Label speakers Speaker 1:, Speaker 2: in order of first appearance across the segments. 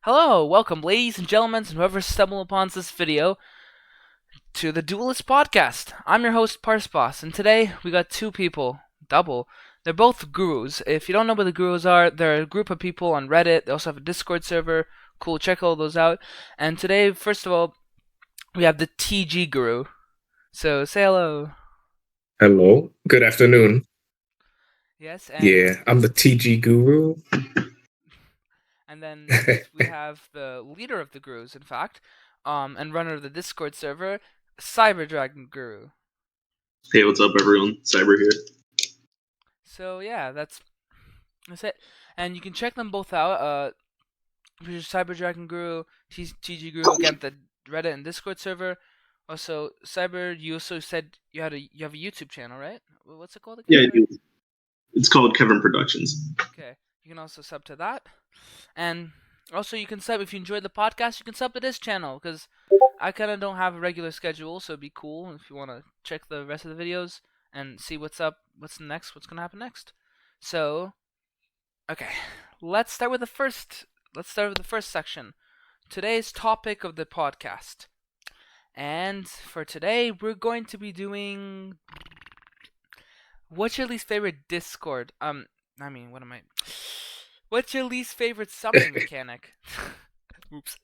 Speaker 1: Hello, welcome, ladies and gentlemen, and whoever stumbled upon this video, to the Duelist podcast. I'm your host, Parsboss, and today we got two people, double. They're both gurus. If you don't know what the gurus are, they're a group of people on Reddit. They also have a Discord server. Cool, check all those out. And today, first of all, we have the TG guru. So say hello.
Speaker 2: Hello. Good afternoon.
Speaker 1: Yes,
Speaker 2: Yeah, I'm the TG guru.
Speaker 1: and then next we have the leader of the gurus, in fact, and runner of the Discord server, Cyber Dragon Guru.
Speaker 3: Hey, what's up, everyone? Cyber here.
Speaker 1: So yeah, that's it. And you can check them both out. Cyber Dragon Guru, TG Guru, again the Reddit and Discord server. Also, Cyber, you also said you have a YouTube channel, right? What's it called again?
Speaker 3: Yeah, it's called Kevin Productions.
Speaker 1: Okay, you can also sub to that, and also you can sub if you enjoyed the podcast. You can sub to this channel because I kind of don't have a regular schedule, so it'd be cool if you want to check the rest of the videos and see what's up, what's gonna happen next. So, okay, let's start with the first. Let's start with the first section. Today's topic of the podcast, and for today we're going to be doing. What's your least favorite Discord? What am I? What's your least favorite summoning mechanic? Oops.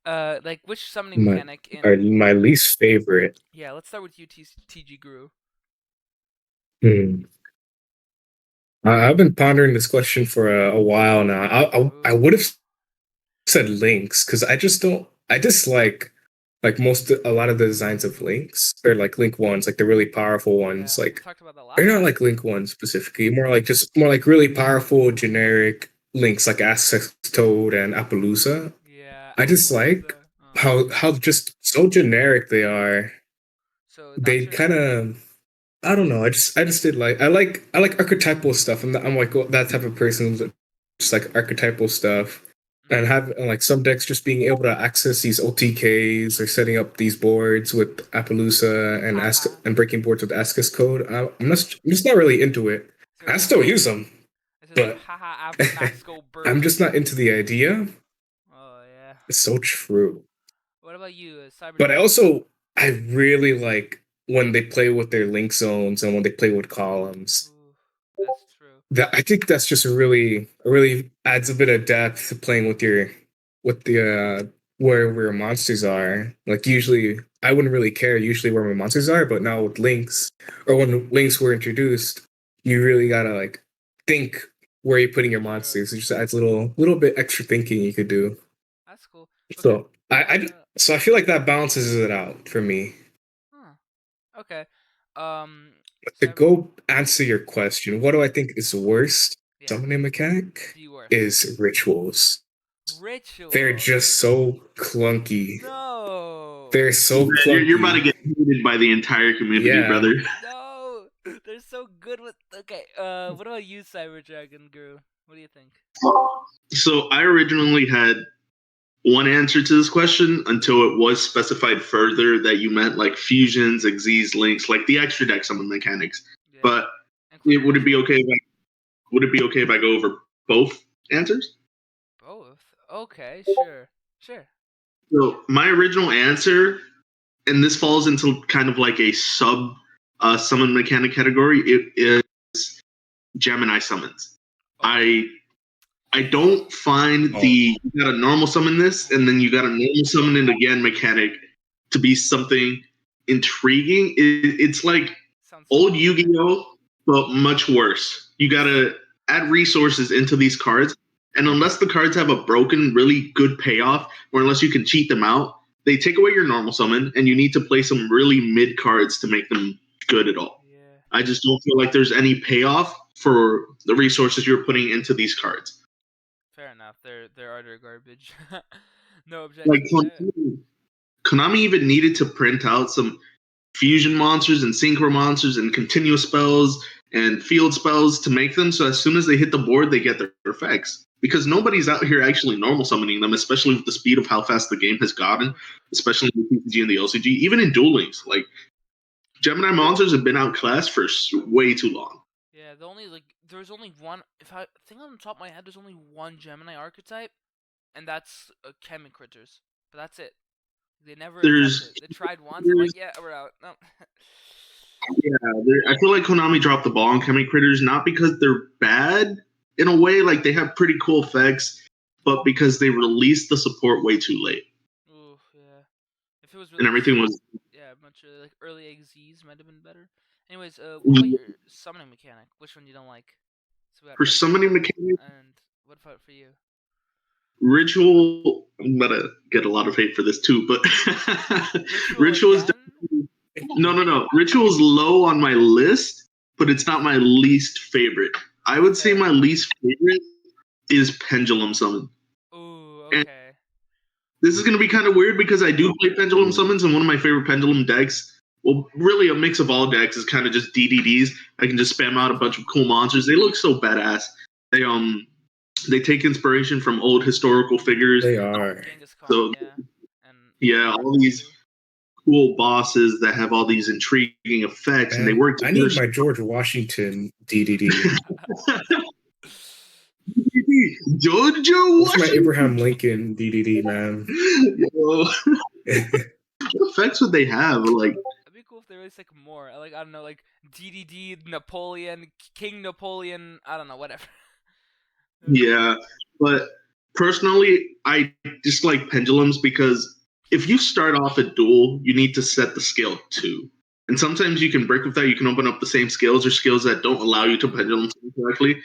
Speaker 1: Like which summoning mechanic in?
Speaker 2: My least favorite.
Speaker 1: Yeah, let's start with you, TG Guru.
Speaker 2: I've been pondering this question for a while now. I would have said links because I just don't. I dislike a lot of the designs of links or like link ones, like the really powerful ones.
Speaker 1: Yeah,
Speaker 2: like
Speaker 1: talked about that last
Speaker 2: they're not like link ones specifically. More like really powerful generic links like Access Toad and Appaloosa.
Speaker 1: Yeah.
Speaker 2: I just like how just so generic they are.
Speaker 1: So
Speaker 2: they kind of I don't know. I just did like I like archetypal stuff. I'm like that type of person who's just like archetypal stuff, and have like some decks just being able to access these OTKs or setting up these boards with Appaloosa and breaking boards with Ascus code. I'm just not really into it. I still use them, but I'm just not into the idea.
Speaker 1: Oh yeah.
Speaker 2: It's so true.
Speaker 1: What about you, Cyber?
Speaker 2: But I really like when they play with their link zones and when they play with columns.
Speaker 1: Ooh, that's true.
Speaker 2: I think that's just really adds a bit of depth to playing with the where your monsters are. Like usually I wouldn't really care usually where my monsters are, but now with links or when links were introduced, you really gotta like think where you're putting your monsters. It just adds a little bit extra thinking you could do.
Speaker 1: That's cool.
Speaker 2: So I feel like that balances it out for me.
Speaker 1: Okay.
Speaker 2: To go answer your question, what do I think is worst summoning mechanic is rituals. They're just so clunky.
Speaker 1: No.
Speaker 2: They're so clunky.
Speaker 3: You're about to get hated by the entire community, brother.
Speaker 1: No. They're so good with. Okay. What about you, Cyber Dragon Guru? What do you think?
Speaker 3: So I originally had one answer to this question until it was specified further that you meant like fusions, Xyz, links, like the extra deck summon mechanics. Yeah. But would it be okay if I go over both answers?
Speaker 1: Both? Okay, sure.
Speaker 3: So my original answer, and this falls into kind of like a sub summon mechanic category, it is Gemini summons. I don't find you got a normal summon this, and then you got a normal summon it again mechanic to be something intriguing. It's like old Yu-Gi-Oh, but much worse. You gotta add resources into these cards, and unless the cards have a broken, really good payoff, or unless you can cheat them out, they take away your normal summon, and you need to play some really mid cards to make them good at all. Yeah. I just don't feel like there's any payoff for the resources you're putting into these cards.
Speaker 1: Fair enough. They're utter garbage. No objection.
Speaker 3: Like Konami even needed to print out some fusion monsters and synchro monsters and continuous spells and field spells to make them, so as soon as they hit the board, they get their effects. Because nobody's out here actually normal summoning them, especially with the speed of how fast the game has gotten, especially in the PCG and the LCG, even in Duel Links. Like Gemini monsters have been outclassed for way too long.
Speaker 1: Yeah, there's only one. If I think on the top of my head, there's only one Gemini archetype, and that's Chemic Critters. But that's it. They never attempt
Speaker 3: There's
Speaker 1: it. They tried once. They're like, yeah, we're out. No.
Speaker 3: I feel like Konami dropped the ball on Chemi Critters, not because they're bad in a way, like they have pretty cool effects, but because they released the support way too late.
Speaker 1: Ooh, yeah. If it was
Speaker 3: And
Speaker 1: released,
Speaker 3: everything was
Speaker 1: yeah, much like early XZs might have been better. Anyways, what about your summoning mechanic? Which one you don't like? So we got
Speaker 3: for summoning
Speaker 1: ritual,
Speaker 3: mechanics.
Speaker 1: and what about for you?
Speaker 3: Ritual, I'm gonna get a lot of hate for this too, but
Speaker 1: Ritual
Speaker 3: Ritual is
Speaker 1: again?
Speaker 3: no. Ritual is low on my list, but it's not my least favorite. I would say
Speaker 1: Okay.
Speaker 3: my least favorite is Pendulum Summon.
Speaker 1: Ooh,
Speaker 3: And
Speaker 1: okay.
Speaker 3: this is gonna be kind of weird because I do play Pendulum Summons, and one of my favorite Pendulum decks. Well, really, a mix of all decks is kind of just DDDs. I can just spam out a bunch of cool monsters. They look so badass. They they take inspiration from old historical figures.
Speaker 2: They are.
Speaker 1: Genghis Khan,
Speaker 3: So
Speaker 1: yeah, and
Speaker 3: yeah, all
Speaker 1: Zarya
Speaker 3: these
Speaker 1: too.
Speaker 3: cool bosses that have all these intriguing effects, and they
Speaker 2: And
Speaker 3: work
Speaker 2: I
Speaker 3: together.
Speaker 2: need my George Washington DDD.
Speaker 3: Jojo
Speaker 2: What's my
Speaker 3: Washington.
Speaker 2: Abraham Lincoln DDD, man?
Speaker 3: Yo, what effects would they have? Like,
Speaker 1: It'd be cool if they released like more. Like I don't know, like DDD Napoleon, King Napoleon. I don't know, whatever. That'd be cool.
Speaker 3: yeah. But personally, I just like pendulums because if you start off a duel, you need to set the scale too. And sometimes you can break with that. You can open up the same skills or skills that don't allow you to pendulum correctly.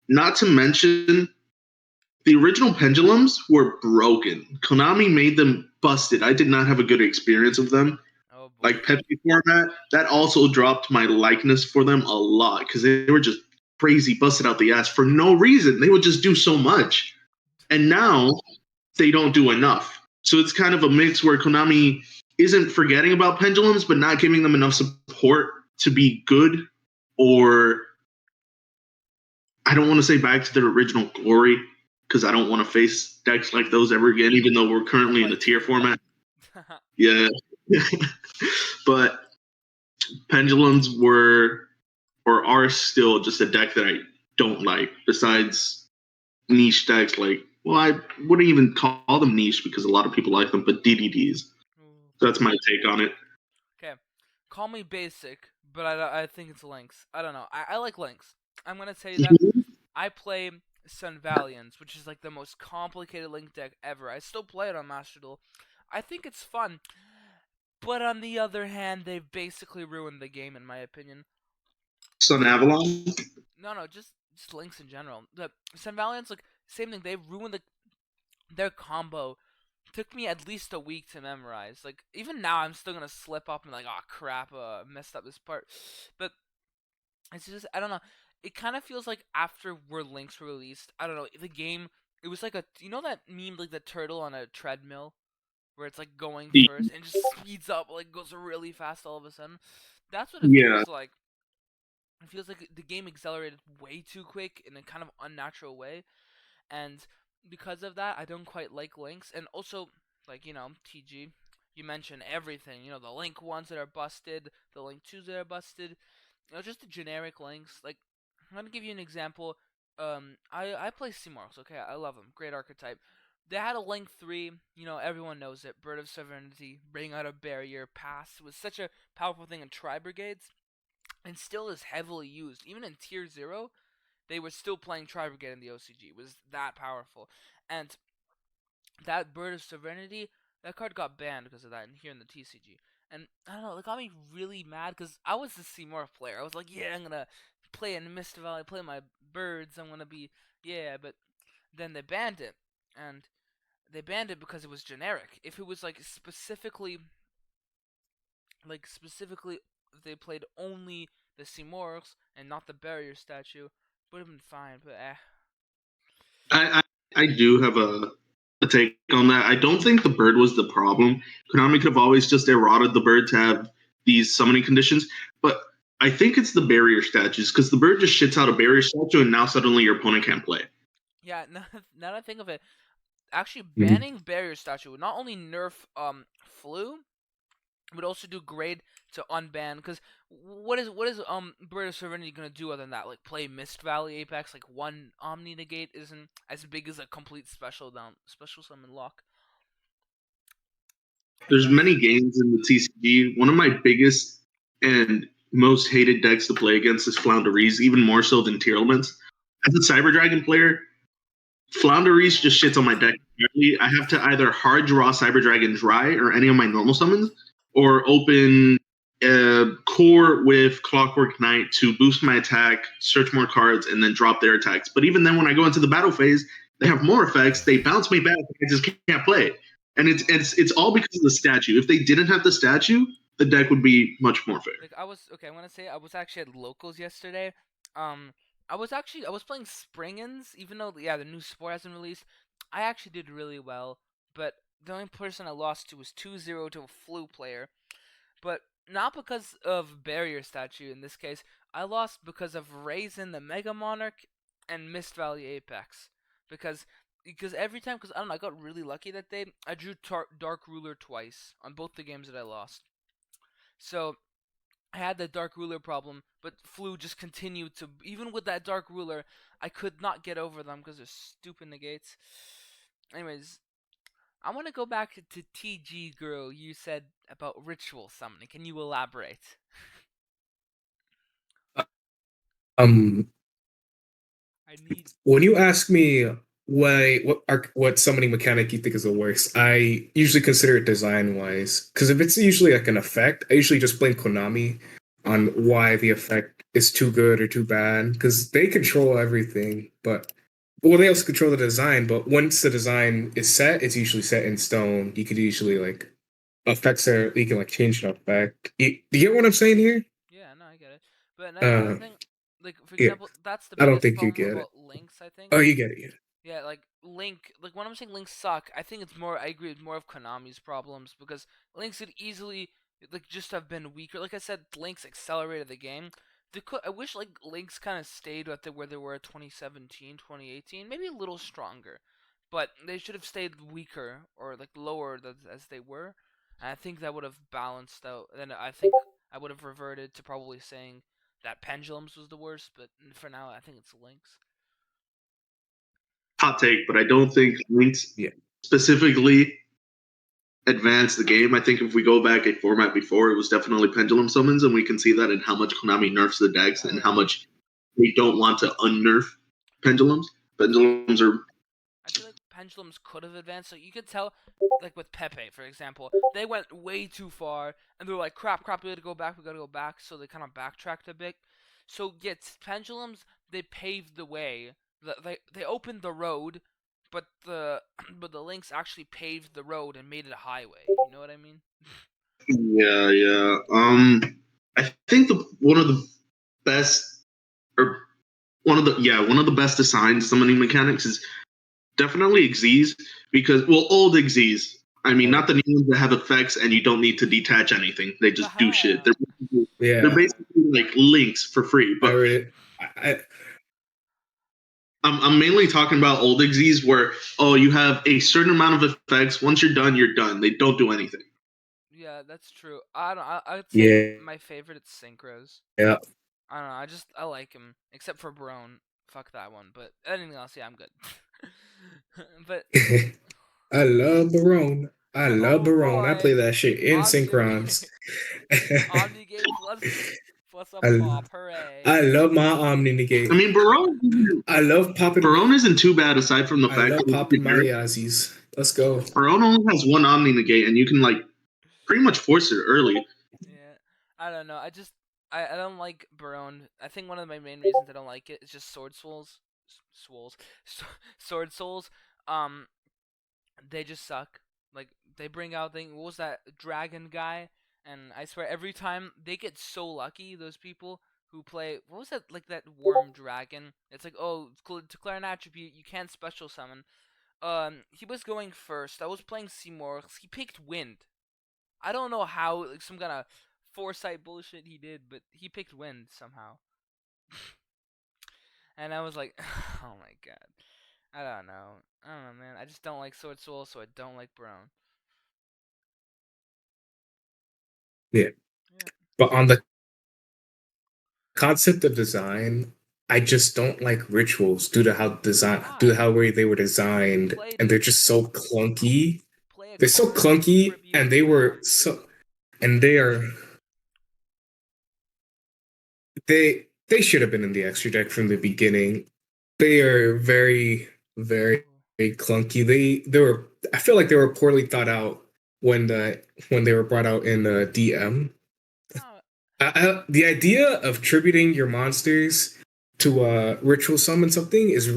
Speaker 3: Not to mention, the original pendulums were broken. Konami made them busted. I did not have a good experience of them.
Speaker 1: Oh boy.
Speaker 3: Like Pepsi format, that also dropped my likeness for them a lot because they were just crazy busted out the ass for no reason. They would just do so much. And now they don't do enough. So it's kind of a mix where Konami isn't forgetting about pendulums, but not giving them enough support to be good, or I don't want to say back to their original glory because I don't want to face decks like those ever again, even though we're
Speaker 1: I'd
Speaker 3: currently in the
Speaker 1: like
Speaker 3: tier
Speaker 1: to.
Speaker 3: format. Yeah. But pendulums were or are still just a deck that I don't like, besides niche decks like, well, I wouldn't even call them niche because a lot of people like them, but DDDs. So that's my take on it.
Speaker 1: Okay, call me basic, but I think it's Lynx. I don't know. I like Lynx. I'm gonna tell you that I play Sun Valiants, which is like the most complicated Link deck ever. I still play it on Master Duel. I think it's fun, but on the other hand, they've basically ruined the game in my opinion.
Speaker 3: Sun Avalon?
Speaker 1: No, just Lynx in general. The Sun Valiants, like same thing. They've ruined their combo. Took me at least a week to memorize. Like even now, I'm still gonna slip up and like, oh crap, messed up this part. But it's just I don't know. It kind of feels like after where Links were released, I don't know. The game, it was like that meme like the turtle on a treadmill where it's like going first and just speeds up, like goes really fast all of a sudden. That's what it
Speaker 3: Yeah.
Speaker 1: feels like. It feels like the game accelerated way too quick in a kind of unnatural way, and because of that, I don't quite like Links. And also, like TG, you mentioned everything. The Link ones that are busted, the Link twos that are busted. Just the generic Links. Like, I'm gonna give you an example. I play Seamorphs. Okay, I love them. Great archetype. They had a Link 3. Everyone knows it. Bird of Sovereignty, bring out a barrier, pass was such a powerful thing in Tri Brigades, and still is heavily used. Even in Tier 0, they were still playing Tri Brigade in the OCG. It was that powerful. And that Bird of Sovereignty, that card got banned because of that here in the TCG. And I don't know, it got me really mad because I was the Seymour player. I was like, yeah, I'm gonna play in Mist Valley, play my birds. I'm gonna be, yeah, but then they banned it. And they banned it because it was generic. If it was specifically, if they played only the Seymours and not the barrier statue, would have been fine. But
Speaker 3: I do have a take on that. I don't think the bird was the problem. Konami could have always just eroded the bird to have these summoning conditions, but I think it's the barrier statues because the bird just shits out a barrier statue and now suddenly your opponent can't play.
Speaker 1: yeah, now that I think of it, actually
Speaker 2: Mhm.
Speaker 1: banning barrier statue would not only nerf flu, would also do great to unban because what is Bird of Serenity gonna do other than that? Like play Mist Valley Apex, like one Omni Negate isn't as big as a complete special summon lock.
Speaker 3: There's many games in the TCG. One of my biggest and most hated decks to play against is Flounderies, even more so than Tier Elements. As a Cyber Dragon player, Flounderies just shits on my deck entirely. I have to either hard draw Cyber Dragon dry or any of my normal summons, or open core with Clockwork Knight to boost my attack, search more cards, and then drop their attacks. But even then, when I go into the battle phase, they have more effects. They bounce me back. I just can't play. And it's all because of the statue. If they didn't have the statue, the deck would be much more fair.
Speaker 1: Like I was okay. I'm gonna say I was actually at locals yesterday. Um, I was playing Springans, even though yeah the new sport hasn't released. I actually did really well, but the only person I lost to was 2-0 to a flu player. But not because of barrier statue in this case. I lost because of Raisin the Mega Monarch and Mist Valley Apex. Because every time, because I don't know, I got really lucky that day. I drew Dark Ruler twice on both the games that I lost. So I had the Dark Ruler problem, but Flu just continued to. Even with that Dark Ruler, I could not get over them because they're stupid negates. Anyways, I want to go back to TG Girl. You said about ritual summoning. Can you elaborate?
Speaker 2: Um,
Speaker 1: I need.
Speaker 2: when you ask me what summoning mechanic you think is the worst, I usually consider it design wise. Because if it's usually like an effect, I usually just blame Konami on why the effect is too good or too bad. Because they control everything, but well, they also control the design. But once the design is set, it's usually set in stone. You could usually like effects are you can like change an effect. Do you get what I'm saying here?
Speaker 1: Yeah, no, I get it. But another
Speaker 2: Uh,
Speaker 1: thing, like for
Speaker 2: yeah.
Speaker 1: example, that's the
Speaker 2: I don't
Speaker 1: biggest
Speaker 2: think you
Speaker 1: problem
Speaker 2: get it.
Speaker 1: about links. I think.
Speaker 2: Oh, you get it. You get it.
Speaker 1: Yeah, like Link, like when I'm saying links suck, I think it's more. I agree with more of Konami's problems because links could easily like just have been weaker. Like I said, links accelerated the game. I wish like links kind of stayed at where they were at 2017, 2018, maybe a little stronger, but they should have stayed weaker or like lower as they were. And I think that would have balanced out. Then I think I would have reverted to probably saying that pendulums was the worst, but for now I think it's links.
Speaker 3: Hot take, but I don't think Links
Speaker 2: Yeah.
Speaker 3: specifically advanced the game. I think if we go back a format before, it was definitely pendulum summons, and we can see that in how much Konami nerfs the decks
Speaker 1: Oh
Speaker 3: and how
Speaker 1: yeah.
Speaker 3: much they don't want to unnerf pendulums. Pendulums are
Speaker 1: I feel like pendulums could have advanced. So you could tell, like with Pepe, for example, they went way too far, and they were like, "Crap, crap, we gotta go back, we gotta go back." So they kind of backtracked a bit. So yet pendulums, they paved the way. They opened the road, but the but the links actually paved the road and made it a highway. You know what I mean?
Speaker 3: yeah, yeah. I think one of the best or one of the best assigned summoning mechanics is definitely Xyz because old Xyz. I mean,
Speaker 2: Oh,
Speaker 3: not the new ones that have effects and you don't need to detach anything. They just do shit.
Speaker 1: Haha.
Speaker 3: They're
Speaker 2: yeah.
Speaker 3: basically like links for free.
Speaker 2: I
Speaker 3: But
Speaker 2: really, I
Speaker 3: I'm mainly talking about old Xyz where you have a certain amount of effects. Once you're done, you're done. They don't do anything.
Speaker 1: Yeah, that's true. I don't. I'd say
Speaker 2: yeah,
Speaker 1: my favorite is Synchros.
Speaker 2: yeah.
Speaker 1: I don't know. I like him, except for Brone. Fuck that one. But anything else, yeah, I'm good. but
Speaker 2: I love Barone. I love
Speaker 1: oh
Speaker 2: Barone. I play
Speaker 1: boy,
Speaker 2: that shit in
Speaker 1: Omnigate,
Speaker 2: synchrons.
Speaker 1: Omnigate plus a
Speaker 2: I,
Speaker 1: pop, hooray!
Speaker 2: I love my Omni
Speaker 3: I
Speaker 2: Negate.
Speaker 3: mean,
Speaker 2: I love popping.
Speaker 3: Barone isn't too bad aside from the
Speaker 2: I
Speaker 3: fact
Speaker 2: love
Speaker 3: that it's
Speaker 2: popping my
Speaker 3: generic.
Speaker 2: Yazzies. Let's go.
Speaker 3: Barone only has one Omni negate, and you can like pretty much force it early.
Speaker 1: Yeah, I don't know. I don't like Barone. I think one of my main reasons I don't like it is just Sword Souls, Swools, Sword Souls. Um, they just suck. Like they bring out what was that dragon guy? And I swear every time they get so lucky, those people who play what was that like that worm dragon? It's like oh declare an attribute you can't special summon. He was going first. I was playing Seymour. He picked wind. I don't know how like some kind of foresight bullshit he did, but he picked wind somehow. And I was like, oh my god. I don't know. I don't know, man. I just don't like Sword Soul, so I don't like Brown.
Speaker 2: Yeah.
Speaker 1: Yeah.
Speaker 2: But on the concept of design, I just don't like rituals due to
Speaker 1: Why?
Speaker 2: how way they were designed,
Speaker 1: Play,
Speaker 2: and they're
Speaker 1: dude.
Speaker 2: just so clunky.
Speaker 1: Play a
Speaker 2: They're so
Speaker 1: card,
Speaker 2: clunky,
Speaker 1: tribute, boom.
Speaker 2: and they should have been in the extra deck from the beginning. They are very
Speaker 1: Ooh.
Speaker 2: clunky. They were I feel like they were poorly thought out when they were brought out in DM.
Speaker 1: No,
Speaker 2: The idea of tributing your monsters to ritual summon something is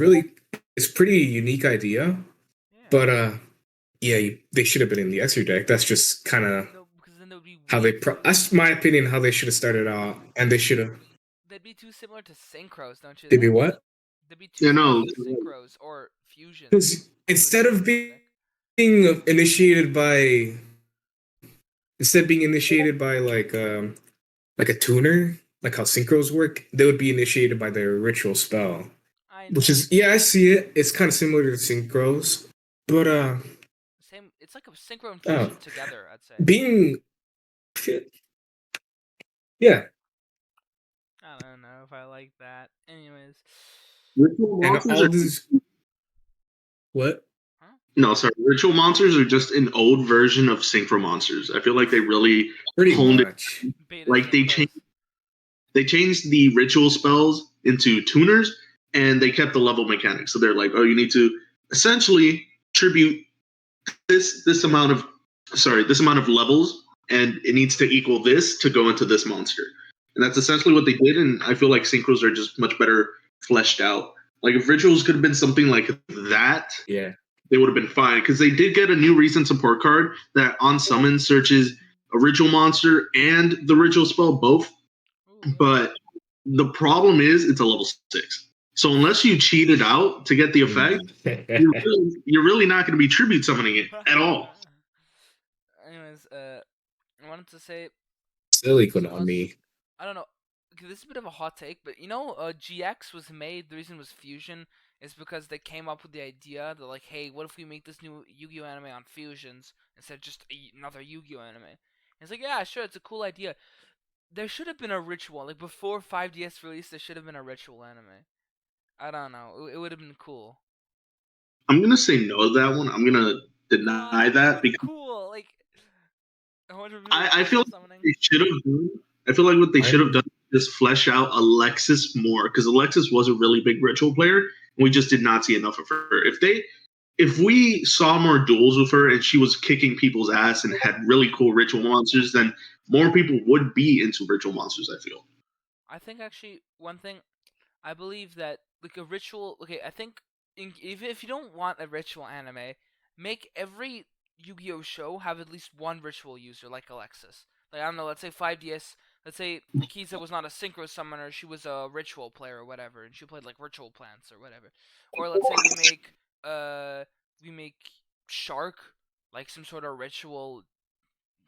Speaker 2: pretty unique idea.
Speaker 1: yeah.
Speaker 2: But yeah, they should have been in the extra deck. That's just kind of
Speaker 1: No, because then there would be
Speaker 2: how
Speaker 1: way too.
Speaker 2: that's my opinion how they should have started out, and they should have.
Speaker 1: They'd be too similar to synchros, don't you
Speaker 2: They'd be
Speaker 1: think?
Speaker 2: what?
Speaker 1: They'd be too
Speaker 3: You
Speaker 1: similar
Speaker 3: know,
Speaker 1: to synchros or fusions
Speaker 2: Because
Speaker 1: if it was in the extra deck.
Speaker 2: initiated by instead of being initiated by like a tuner, like how synchros work, they would be initiated by their ritual spell.
Speaker 1: I
Speaker 2: Which
Speaker 1: know.
Speaker 2: is yeah, I see it. It's kind of similar to synchros, but
Speaker 1: Same. It's like a synchro and
Speaker 2: oh,
Speaker 1: fusion together. I'd say.
Speaker 2: being yeah,
Speaker 1: I don't know if I like that. Anyways.
Speaker 3: ritual
Speaker 2: and
Speaker 3: monsters
Speaker 2: all
Speaker 3: are
Speaker 2: this what?
Speaker 1: Huh?
Speaker 3: no, sorry. Ritual monsters are just an old version of synchro monsters. I feel like they really
Speaker 2: Pretty
Speaker 3: honed it.
Speaker 2: much.
Speaker 1: Beta
Speaker 3: Like
Speaker 1: synchros.
Speaker 3: they changed the ritual spells into tuners, and they kept the level mechanics. So they're like, oh, you need to essentially tribute this amount of this amount of levels, and it needs to equal this to go into this monster. And that's essentially what they did. And I feel like synchros are just much better fleshed out. Like if rituals could have been something like that,
Speaker 2: Yeah.
Speaker 3: they would have been fine because they did get a new recent support card that on summon searches a ritual monster and the ritual spell both.
Speaker 1: Ooh, yeah.
Speaker 3: But the problem is it's a level 6. So unless you cheat it out to get the effect, you're really not going to be tribute summoning it at all.
Speaker 1: Anyways, I wanted to say
Speaker 2: Silly
Speaker 1: so us.
Speaker 2: Konami.
Speaker 1: I don't know. Okay, this is a bit of a hot take, but you know, GX was made. The reason it was Fusion is because they came up with the idea that like, hey, what if we make this new Yu-Gi-Oh anime on fusions instead of just another Yu-Gi-Oh anime? And it's like, yeah, sure, it's a cool idea. There should have been a ritual, like before 5DS release. There should have been a ritual anime. I don't know. It would have been cool.
Speaker 3: I'm going to say no to that one. I'm going to
Speaker 1: God,
Speaker 3: deny
Speaker 1: that would have
Speaker 3: that
Speaker 1: been
Speaker 3: because
Speaker 1: cool. Like, I wonder if
Speaker 3: I feel
Speaker 1: ritual
Speaker 3: like
Speaker 1: summoning.
Speaker 3: they should have done. I feel like what they should have done
Speaker 2: I'm
Speaker 3: is flesh out Alexis more because Alexis was a really big ritual player, and we just did not see enough of her. If we saw more duels with her and she was kicking people's ass and had really cool ritual monsters, then more people would be into ritual monsters. I feel.
Speaker 1: I think actually one thing I believe that like a ritual. Okay, I think even if you don't want a ritual anime, make every Yu-Gi-Oh show have at least one ritual user like Alexis. Like I don't know, let's say 5DS. Let's say Akiza was not a synchro summoner; she was a ritual player or whatever, and she played like ritual plants or whatever. Or let's say uh we make Shark like some sort of ritual.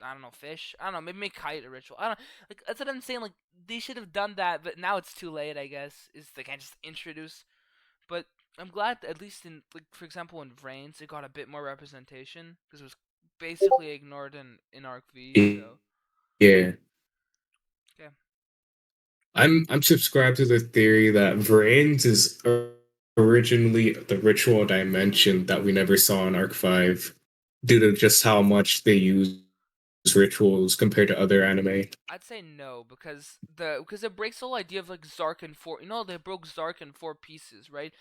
Speaker 1: I don't know, fish. I don't know, maybe make kite a ritual. I don't like. That's what I'm saying. Like they should have done that, but now it's too late. I guess is they can't just introduce. But I'm glad that at least in like for example in Vrains it got a bit more representation because it was basically ignored in Arc V. So
Speaker 2: yeah.
Speaker 1: yeah,
Speaker 2: I'm subscribed to the theory that Vrains is originally the ritual dimension that we never saw in Arc 5 due to just how much they use rituals compared to other anime.
Speaker 1: I'd say no because it breaks the whole idea of like Zark in four. You know they broke Zark in 4 pieces, right?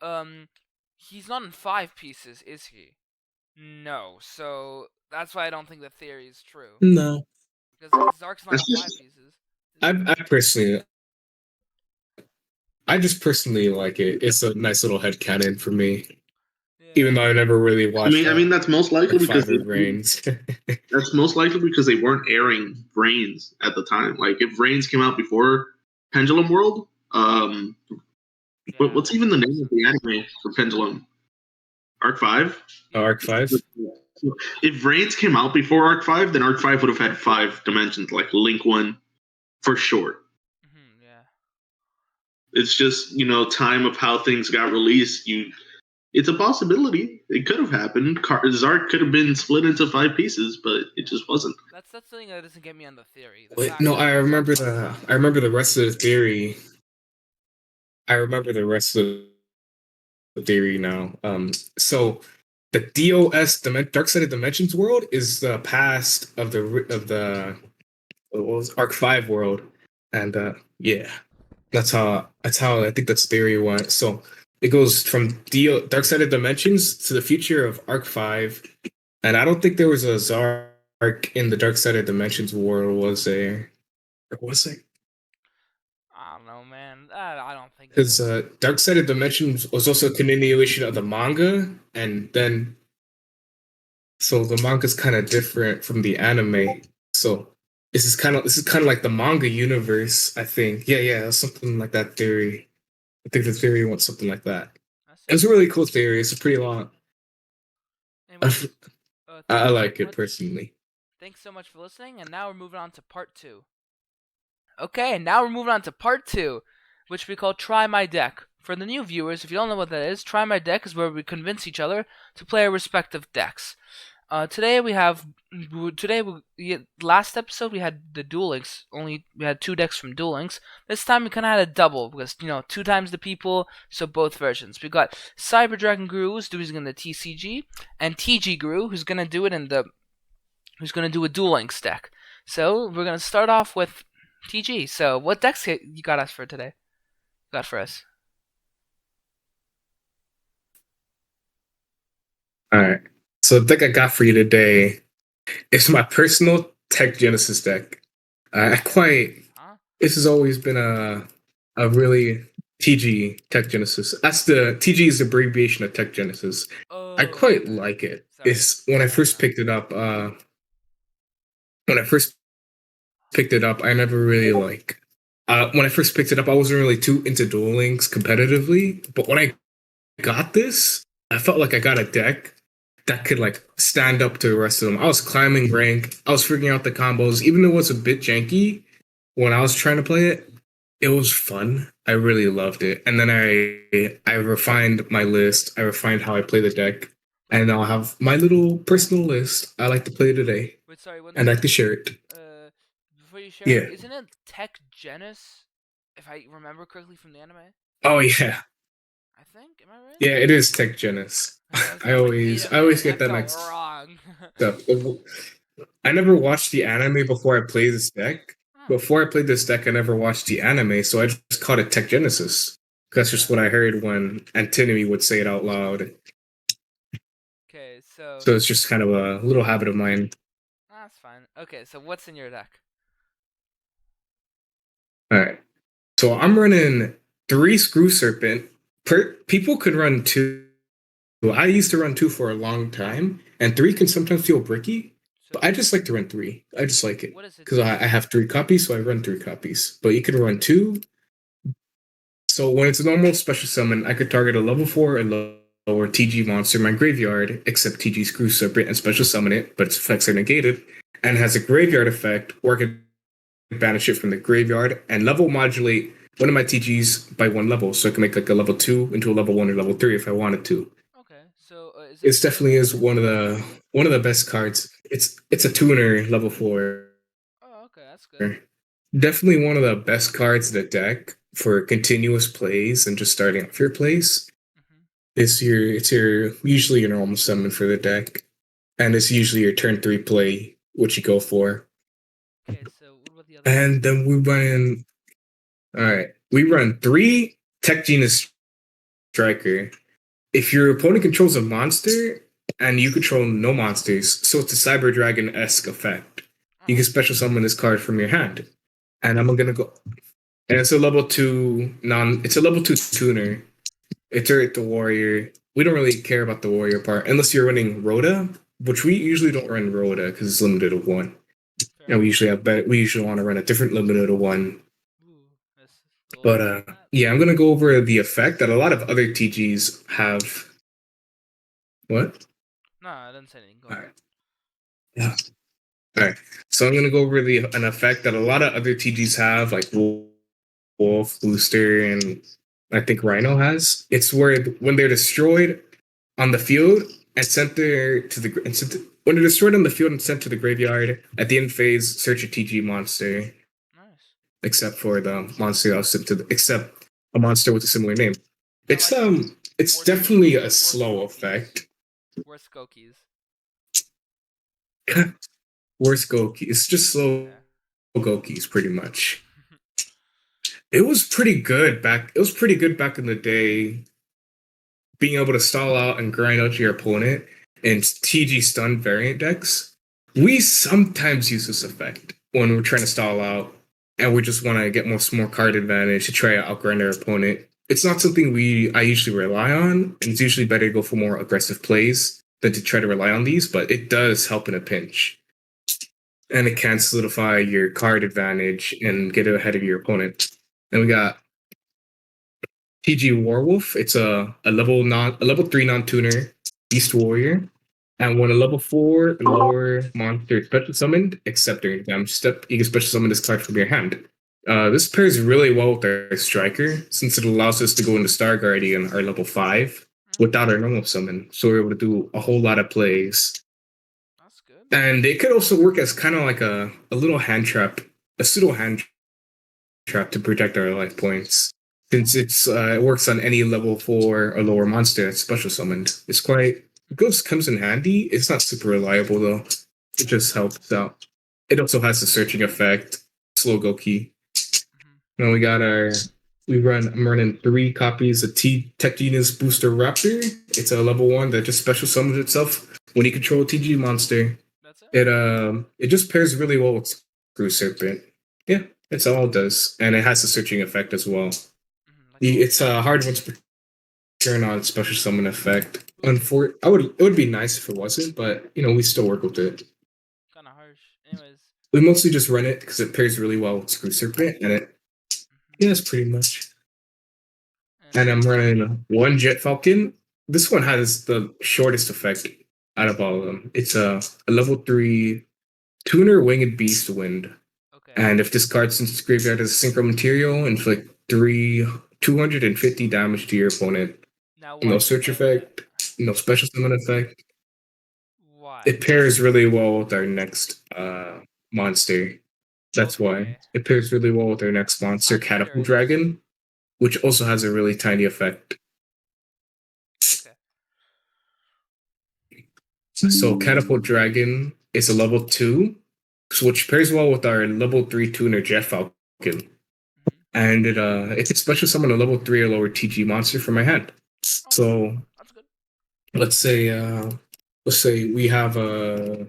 Speaker 1: Um, he's not in 5 pieces, is he? No. So that's why I don't think the theory is true.
Speaker 2: No.
Speaker 1: Because Zark's not in
Speaker 3: That's
Speaker 1: five
Speaker 3: just
Speaker 1: pieces, is he?
Speaker 2: I just personally like it. It's a nice little headcanon for me.
Speaker 1: Yeah.
Speaker 2: Even though I never really watched
Speaker 3: I mean that's most likely
Speaker 2: Arc
Speaker 3: because
Speaker 2: 5 of Vrains.
Speaker 3: they weren't airing Brains at the time. Like if Brains came out before Pendulum World,
Speaker 1: Yeah,
Speaker 3: what's even
Speaker 1: that
Speaker 3: the
Speaker 1: makes
Speaker 3: name of the
Speaker 1: sense.
Speaker 3: anime for Pendulum? Arc 5?
Speaker 1: Yeah.
Speaker 2: Arc 5?
Speaker 3: If Brains came out before Arc 5, then Arc 5 would have had 5 dimensions, like Link 1 for sure.
Speaker 1: Yeah.
Speaker 3: It's just, time of how things got released. It's a possibility. It could have happened. Zark could have been split into 5 pieces, but it just wasn't.
Speaker 1: That's something that doesn't get me on the theory. The
Speaker 2: Wait,
Speaker 1: fact
Speaker 2: no,
Speaker 1: that Zark was
Speaker 2: I remember the rest of the theory. I remember the rest of the theory now. So the DOS Dark Side of Dimensions world is the past of the what was Arc 5 world, and yeah, that's how I think that's theory one. So it goes from Dark Side of Dimensions to the future of Arc 5, and I don't think there was a Zark in the Dark Side of Dimensions world, was there? Or was it?
Speaker 1: I don't know, man. I don't think it
Speaker 2: Because
Speaker 1: is.
Speaker 2: Dark Side of Dimensions was also a continuation of the manga, and then so the manga's kind of different from the anime. So this is kind of like the manga universe, I think. Yeah, something like that theory. I think the theory wants something like that.
Speaker 1: I see.
Speaker 2: It's a really cool theory. It's a pretty long.
Speaker 1: Anyways,
Speaker 2: I
Speaker 1: thanks so
Speaker 2: like it
Speaker 1: much.
Speaker 2: personally.
Speaker 1: Thanks so much for listening, and now we're moving on to part 2. Okay, and now we're moving on to part 2, which we call Try My Deck. For the new viewers, if you don't know what that is, Try My Deck is where we convince each other to play our respective decks. Today we have last episode we had the Duel Links. Only we had 2 decks from Duel Links. This time we kind of had a double because 2 times the people, so both versions. We got Cyber Dragon Guru who's doing it in the TCG, and TG Guru who's gonna do it in the who's gonna do a Duel Links deck. So we're gonna start off with TG. So what decks you got us for today? Got for us?
Speaker 2: All right. So the deck I got for you today is my personal Tech Genesis deck. I quite
Speaker 1: Huh?
Speaker 2: This has always been a really TG Tech Genesis. That's the TG is the abbreviation of Tech Genesis. I
Speaker 1: Oh,
Speaker 2: quite
Speaker 1: okay.
Speaker 2: like it.
Speaker 1: Sorry.
Speaker 2: It's when I first picked it up. When I first picked it up, I never really like. When I first picked it up, I wasn't really too into Duel Links competitively. But when I got this, I felt like I got a deck that could like stand up to the rest of them. I was climbing rank. I was figuring out the combos, even though it was a bit janky when I was trying to play it. It was fun. I really loved it. And then I refined my list. I refined how I play the deck.
Speaker 1: Wait,
Speaker 2: And I'll have my little personal list I like to play today.
Speaker 1: wait. Sorry. One
Speaker 2: And I like
Speaker 1: second.
Speaker 2: to share it.
Speaker 1: Before you share it,
Speaker 2: Yeah.
Speaker 1: isn't it Tech Genis? If I remember correctly from the anime,
Speaker 2: Oh yeah.
Speaker 1: I think. Am I right?
Speaker 2: Yeah, it is Tech Genis.
Speaker 1: I was like, wait a
Speaker 2: I always
Speaker 1: minute,
Speaker 2: get
Speaker 1: that
Speaker 2: that
Speaker 1: felt
Speaker 2: mixed
Speaker 1: wrong.
Speaker 2: up. I never watched the anime before I played this deck.
Speaker 1: Huh.
Speaker 2: Before I played this deck, I never watched the anime, so I just called it Tech Genesis. That's just what I heard when Antinomy would say it out loud.
Speaker 1: Okay, so
Speaker 2: So it's just kind of a little habit of mine.
Speaker 1: that's fine. Okay, so what's in your deck?
Speaker 2: All right. So I'm running 3 Screw Serpent. People could run 2. Well, I used to run 2 for a long time, and 3 can sometimes feel bricky.
Speaker 1: So
Speaker 2: But I just like to run 3. I just like it
Speaker 1: what does it
Speaker 2: because
Speaker 1: do?
Speaker 2: I have 3 copies, so I run 3 copies. But you can run 2. So when it's a normal special summon, I could target a level 4 and lower TG monster in my graveyard, except TG Screw Serpent, and special summon it, but its effects are negated, and has a graveyard effect, or I could banish it from the graveyard and level modulate one of my TGs by 1 level, so I can make like a level 2 into a level 1 or level 3 if I wanted to.
Speaker 1: Okay, so is
Speaker 2: It
Speaker 1: it
Speaker 2: definitely
Speaker 1: tuner?
Speaker 2: is one of the best cards. It's a tuner level 4.
Speaker 1: Oh, okay, that's good.
Speaker 2: Definitely one of the best cards in the deck for continuous plays and just starting off your plays.
Speaker 1: Mhm.
Speaker 2: It's your usually your normal summon for the deck, and it's usually your turn 3 play, which you go for.
Speaker 1: Okay, so what about the other decks?
Speaker 2: And then we run. All right, we run 3 Tech Genus Striker. If your opponent controls a monster and you control no monsters, so it's a Cyber Dragon esque effect. You
Speaker 1: Oh,
Speaker 2: can special summon this card from your hand, and I'm gonna go. And it's a level 2 non. It's a level 2 tuner. It's the warrior. We don't really care about the warrior part unless you're running Rhoda, which we usually don't run Rhoda because it's limited to 1.
Speaker 1: fair
Speaker 2: And we
Speaker 1: enough.
Speaker 2: usually we usually want to run a different limited to 1.
Speaker 1: Ooh, that's a little
Speaker 2: But
Speaker 1: more than that.
Speaker 2: yeah, I'm gonna go over the effect that a lot of other TGs have. What?
Speaker 1: No, I didn't say anything. Go
Speaker 2: All
Speaker 1: ahead.
Speaker 2: right. Yeah. All right. So I'm gonna go over an effect that a lot of other TGs have, like Wolf, Booster, and I think Rhino has. It's where when they're destroyed, on the field and sent there to the and sent when they're destroyed on the field and sent to the graveyard. At the end phase, search a TG monster,
Speaker 1: Nice.
Speaker 2: except for the monster that was sent to except a monster with a similar name. It's
Speaker 1: like
Speaker 2: it's
Speaker 1: Worst-
Speaker 2: definitely a
Speaker 1: worst
Speaker 2: slow
Speaker 1: Gokies.
Speaker 2: effect.
Speaker 1: Worst Gokies.
Speaker 2: Worst Goki. It's just slow Gokis, pretty much. It was pretty good back. It was pretty good back in the day. Being able to stall out and grind out your opponent in TG stun variant decks. We sometimes use this effect when we're trying to stall out and we just want to get more card advantage to try to outgrind our opponent. It's not something I usually rely on, and it's usually better to go for more aggressive plays than to try to rely on these, but it does help in a pinch. And it can solidify your card advantage and get it ahead of your opponent. And we got TG Warwolf. It's a level 3 non-tuner Beast Warrior. And when a level 4 lower monster is special summoned, except during damage step, you can special summon this card from your hand. This pairs really well with our Striker, since it allows us to go into Star Guardian, our level 5, without our normal summon. So we're able to do a whole lot of plays.
Speaker 1: That's good.
Speaker 2: And it could also work as kind of like a little hand trap, a pseudo hand trap to protect our life points. Since it works on any level 4 or lower monster that's special summoned. It's quite... Ghost comes in handy. It's not super reliable, though. It just helps out. It also has the searching effect. Slow Goki. Now we got I'm running 3 copies of Tech Genius Booster Raptor. It's a level 1 that just special summons itself when you control a TG monster.
Speaker 1: That's it?
Speaker 2: It just pairs really well with Screw Serpent. Yeah, that's all it does. And it has the searching effect as well. It's a hard one to turn on special summon effect. It would be nice if it wasn't, but we still work with it.
Speaker 1: Kind of harsh. Anyways.
Speaker 2: We mostly just run it because it pairs really well with Screw Serpent, and that's pretty much. And I'm running 1 Jet Falcon. This one has the shortest effect out of all of them. It's a level 3 tuner winged beast wind.
Speaker 1: Okay.
Speaker 2: And if this card since its graveyard as a synchro material, inflict 250 damage to your opponent. No search effect, no special summon effect.
Speaker 1: Why?
Speaker 2: It pairs really well with our next monster. That's why. It pairs really well with our next monster, Catapult Dragon, which also has a really tiny effect.
Speaker 1: Okay.
Speaker 2: So Catapult Dragon is a level 2, which pairs well with our level 3 tuner Jet Falcon. And it can special summon a level 3 or lower TG monster from my hand. So
Speaker 1: that's good.
Speaker 2: Let's say we have a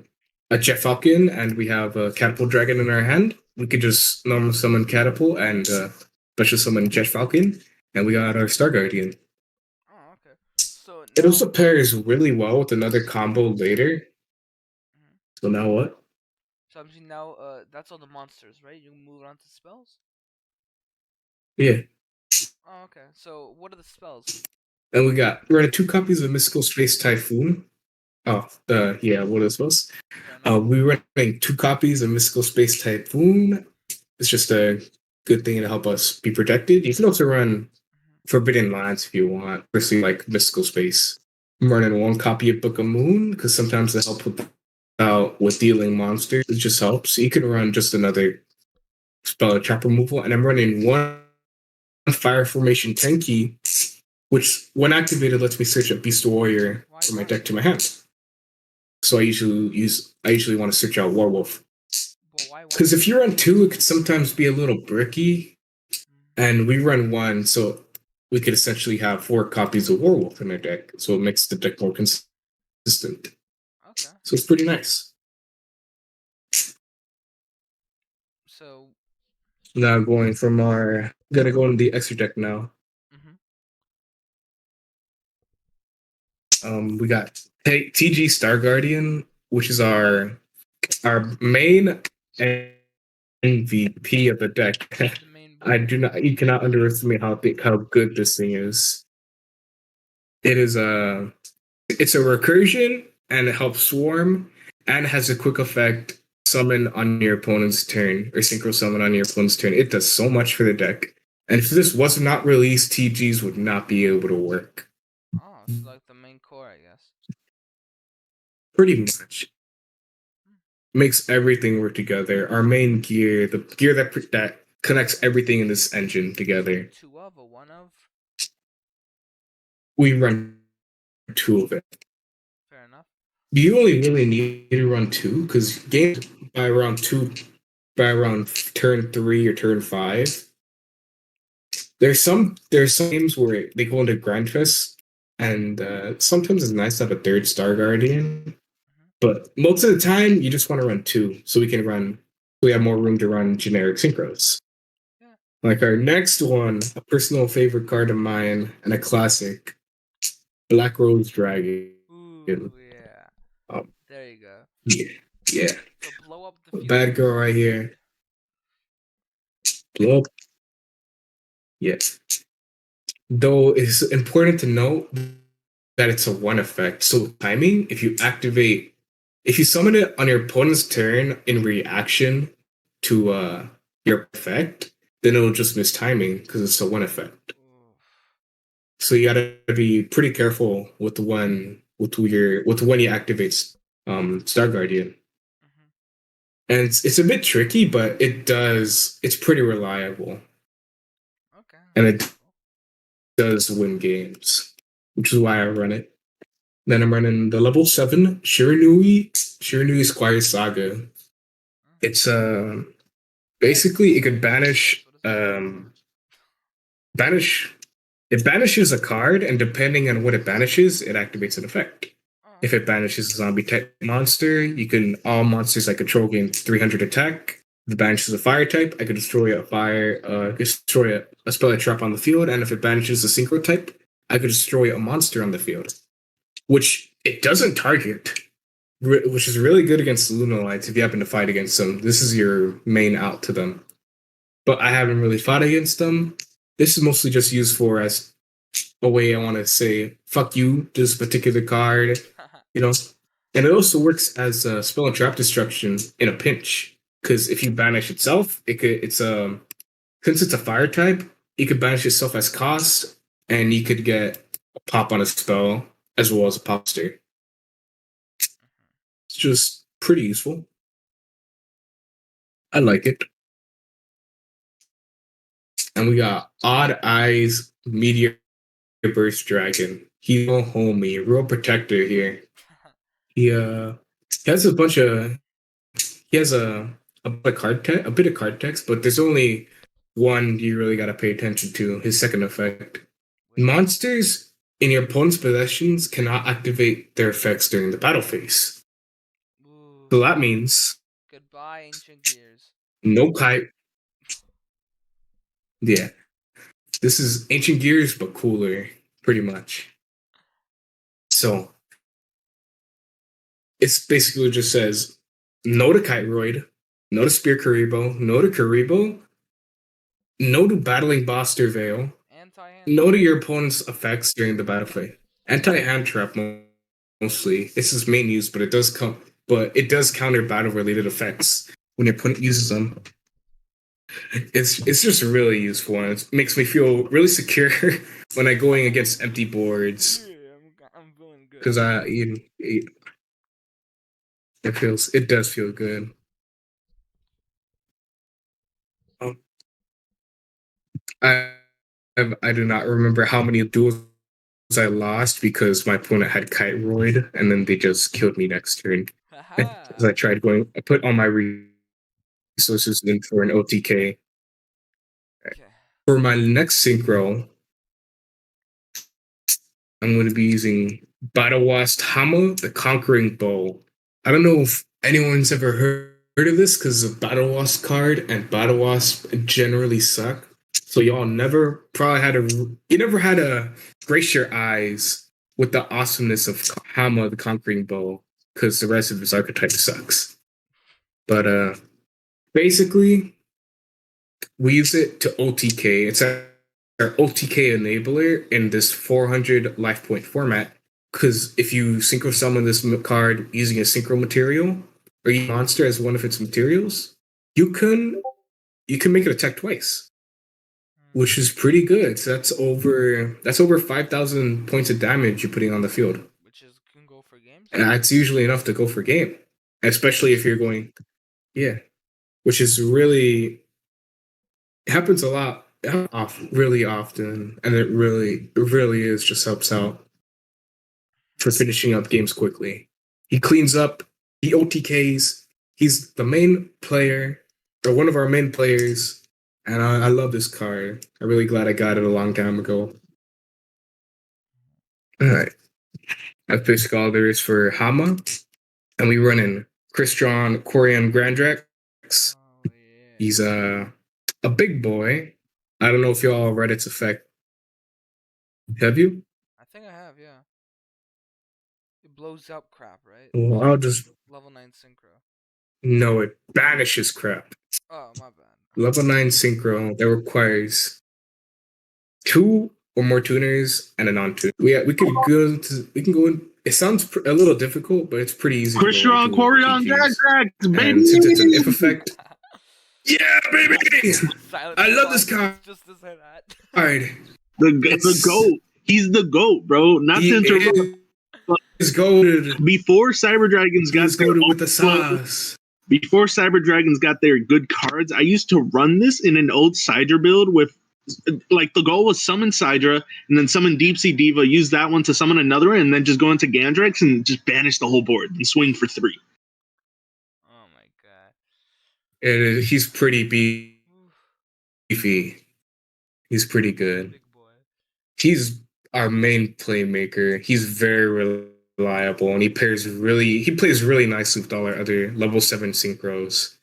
Speaker 2: Jet Falcon and we have a Catapult Dragon in our hand. We could just normal summon Catapult and special summon Jet Falcon, and we got our Star Guardian.
Speaker 1: Oh, okay. So
Speaker 2: it also pairs really well with another combo later. So now what?
Speaker 1: So I'm seeing now that's all the monsters, right? You can move on to spells?
Speaker 2: Yeah.
Speaker 1: Oh, okay. So what are the spells?
Speaker 2: And we're running 2 copies of Mystical Space Typhoon. Yeah, what are the spells? We're running 2 copies of Mystical Space Typhoon. It's just a good thing to help us be protected. You can also run Forbidden Lands if you want, especially like Mystical Space. I'm running 1 copy of Book of Moon because sometimes they help with dealing monsters. It just helps. You can run just another spell trap removal, and I'm running 1 Fire Formation Tenki, which when activated lets me search a Beast Warrior from my deck to my hand. So I usually want to search out Warwolf. Because if you run 2, it could sometimes be a little bricky, and we run 1, so we could essentially have 4 copies of Warwolf in our deck, so it makes the deck more consistent.
Speaker 1: Okay.
Speaker 2: So it's pretty nice.
Speaker 1: So
Speaker 2: now going from gotta go into the extra deck now. We got TG Star Guardian, which is our main MVP of the deck. You cannot underestimate how good this thing is. It's a recursion, and it helps swarm, and has a quick effect summon on your opponent's turn, or synchro summon on your opponent's turn. It does so much for the deck. And if this was not released, TGs would not be able to work.
Speaker 1: Oh, it's like the main core, I guess.
Speaker 2: pretty much makes everything work together. Our main gear, the gear that connects everything in this engine together.
Speaker 1: Two of or one of?
Speaker 2: We run two of it.
Speaker 1: Fair enough.
Speaker 2: You only really need to run two because games by around turn 3 or turn 5. There's some games where they go into Grandfest, and sometimes it's nice to have a third Star Guardian. But most of the time, you just want to run two, so we have more room to run generic synchros.
Speaker 1: Yeah.
Speaker 2: Like our next one, a personal favorite card of mine and a classic, Black Rose Dragon.
Speaker 1: Ooh, yeah.
Speaker 2: Um,
Speaker 1: There you go.
Speaker 2: yeah.
Speaker 1: So blow up the field.
Speaker 2: Bad girl right here. Blow up. Yes. Though it's important to note that it's a one effect. So timing, if you summon it on your opponent's turn in reaction to your effect, then it'll just miss timing because it's a one effect.
Speaker 1: Ooh.
Speaker 2: So you gotta be pretty careful with the one you activate Star Guardian. And it's a bit tricky, but it's pretty reliable.
Speaker 1: Okay.
Speaker 2: And it does win games, which is why I run it. Then I'm running the level 7 Shiranui Squire Saga. It's basically it could banish it banishes a card, and depending on what it banishes, it activates an effect. If it banishes a zombie type monster, all monsters I control gain 300 attack. If it banishes a fire type, I could destroy a spell I trap on the field, and if it banishes a synchro type, I could destroy a monster on the field. Which it doesn't target, which is really good against Lunalites if you happen to fight against them. This is your main out to them. But I haven't really fought against them. This is mostly just used for as a way I want to say, fuck you, this particular card, you know? And it also works as a spell and trap destruction in a pinch. Because if you banish itself, since it's a fire type, you could banish itself as cost, and you could get a pop on a spell as well as a pop state. It's just pretty useful. I like it. And we got Odd Eyes Meteor Burst Dragon. He's a homie, real protector here. He has a bunch of he has a bit of card text, but there's only one you really gotta pay attention to, his second effect. Monsters in your opponent's possessions cannot activate their effects during the battle phase.
Speaker 1: Ooh.
Speaker 2: So that means
Speaker 1: Goodbye, Ancient Gears.
Speaker 2: no kite. Yeah. This is Ancient Gears, but cooler, pretty much. So it's basically just says no to Kiteroid, no to Spear Karibo, no to Karibo, no to Battling Boster Veil, no to your opponent's effects during the battle phase. Anti-hand trap mostly. It's his main use, but it does counter battle related effects when your opponent uses them. It's just really useful, and it makes me feel really secure when I'm going against empty boards.
Speaker 1: Yeah, I'm feeling good.
Speaker 2: Because it does feel good. I do not remember how many duels I lost because my opponent had Kiteroid, and then they just killed me next turn. As I put all my resources in for an OTK.
Speaker 1: Okay.
Speaker 2: For my next synchro, I'm going to be using Batawast Hama, the Conquering Bow. I don't know if anyone's ever heard of this because the Batawast card and Batawast generally suck. So y'all never had to grace your eyes with the awesomeness of Hama, the Conquering Bow, because the rest of his archetype sucks. But basically, we use it to OTK. It's our OTK enabler in this 400 life point format. Because if you synchro summon this card using a synchro material or use monster as one of its materials, you can make it attack twice, which is pretty good. So that's over 5,000 points of damage you're putting on the field.
Speaker 1: Which can go for games.
Speaker 2: That's usually enough to go for game, especially if you're going, yeah, which is really it happens a lot, really often, and it really is just helps out for finishing up games quickly. He cleans up, he OTKs. He's the main player, or one of our main players, and I love this card. I'm really glad I got it a long time ago. All right, that's basically all there is for Hama, and we run in Crystron Quarian Grandrax.
Speaker 1: Oh yeah.
Speaker 2: He's a big boy. I don't know if y'all read its effect. Have you?
Speaker 1: I think I have, yeah. It blows up crap, right?
Speaker 2: Well, I'll just
Speaker 1: Level 9 synchro.
Speaker 2: know it banishes crap.
Speaker 1: Oh, my bad.
Speaker 2: Level 9 synchro that requires two or more tuners and a non-tuner. We can go in. It sounds a little difficult, but it's pretty easy.
Speaker 3: Crystron Quarian Grandrax, baby.
Speaker 2: And since it's an if effect, yeah, baby.
Speaker 1: Silent
Speaker 2: I love this
Speaker 1: response,
Speaker 2: card.
Speaker 1: just to say that.
Speaker 2: Alright.
Speaker 3: The GOAT. He's the GOAT, bro. Not to interrupt.
Speaker 2: He's goated.
Speaker 3: Before Cyber Dragons got
Speaker 2: He's goated with the sauce.
Speaker 3: Before Cyber Dragons got their good cards, I used to run this in an old Sidra build with, like, the goal was summon Sidra and then summon Deep Sea Diva, use that one to summon another one, and then just go into Gandrax and just banish the whole board and swing for 3.
Speaker 1: Oh my god.
Speaker 2: And he's pretty beefy. He's pretty good.
Speaker 1: Big boy.
Speaker 2: He's our main playmaker. He's very reliable, and he plays really nicely with all our other level 7 synchros.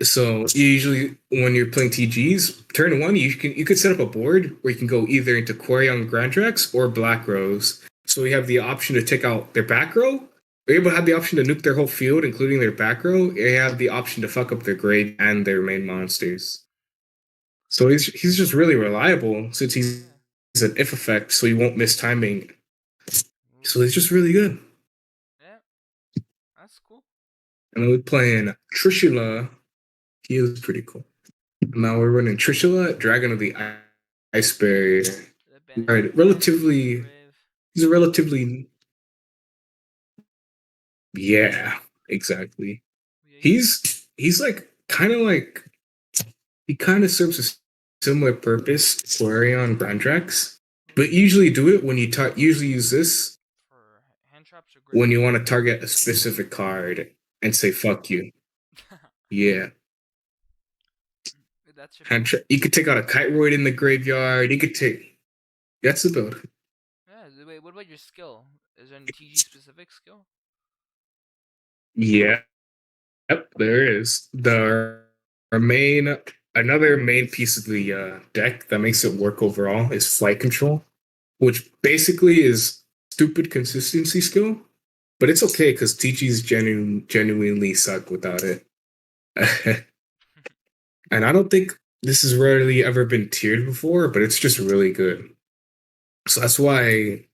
Speaker 2: So usually when you're playing TGs, turn 1 you could set up a board where you can go either into Quarion Grandrax or Black Rose. So we have the option to take out their back row. We're able to have the option to nuke their whole field, including their back row. They have the option to fuck up their grade and their main monsters. So he's just really reliable since he's an if effect, so he won't miss timing. So he's just really good.
Speaker 1: Yeah. That's cool.
Speaker 2: And then we're playing Trishula. He is pretty cool. Now we're running Trishula, Dragon of the Ice Barrier. Right, relatively. He's a relatively. Yeah, exactly. He's like kind of like. He kind of serves a similar purpose to Arion Grandrax, but usually do it when you usually use this when you want to target a specific card and say "fuck you." Yeah.
Speaker 1: That's your
Speaker 2: you could take out a Kiteroid in the graveyard. You could take. That's the build.
Speaker 1: Yeah. Wait. What about your skill? Is there any TG specific skill?
Speaker 2: Yeah. Yep. There is another main piece of the deck that makes it work overall is Flight Control, which basically is stupid consistency skill, but it's okay because TGs genuinely suck without it. And I don't think this has rarely ever been tiered before, but it's just really good. So that's why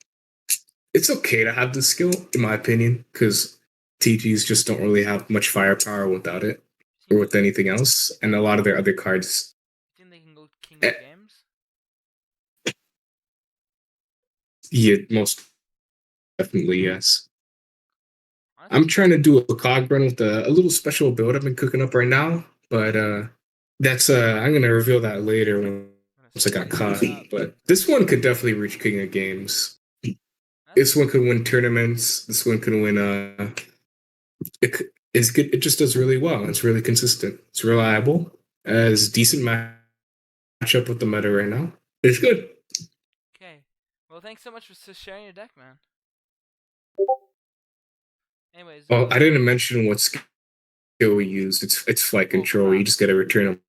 Speaker 2: it's okay to have this skill, in my opinion, because TGs just don't really have much firepower without it or with anything else, and a lot of their other cards.
Speaker 1: You think they can go King of Games?
Speaker 2: Yeah, most definitely, yes. I'm trying to do a cog run with a little special build I've been cooking up right now, but that's I'm gonna reveal that later once I got caught. But this one could definitely reach King of Games. This one could win tournaments. This one could win. It's good. It just does really well. It's really consistent. It's reliable. Has decent matchup with the meta right now. It's good.
Speaker 1: Okay. Well, thanks so much for sharing your deck, man. Anyways.
Speaker 2: Well, I didn't mention what skill we used. It's Flight Control. You just get to return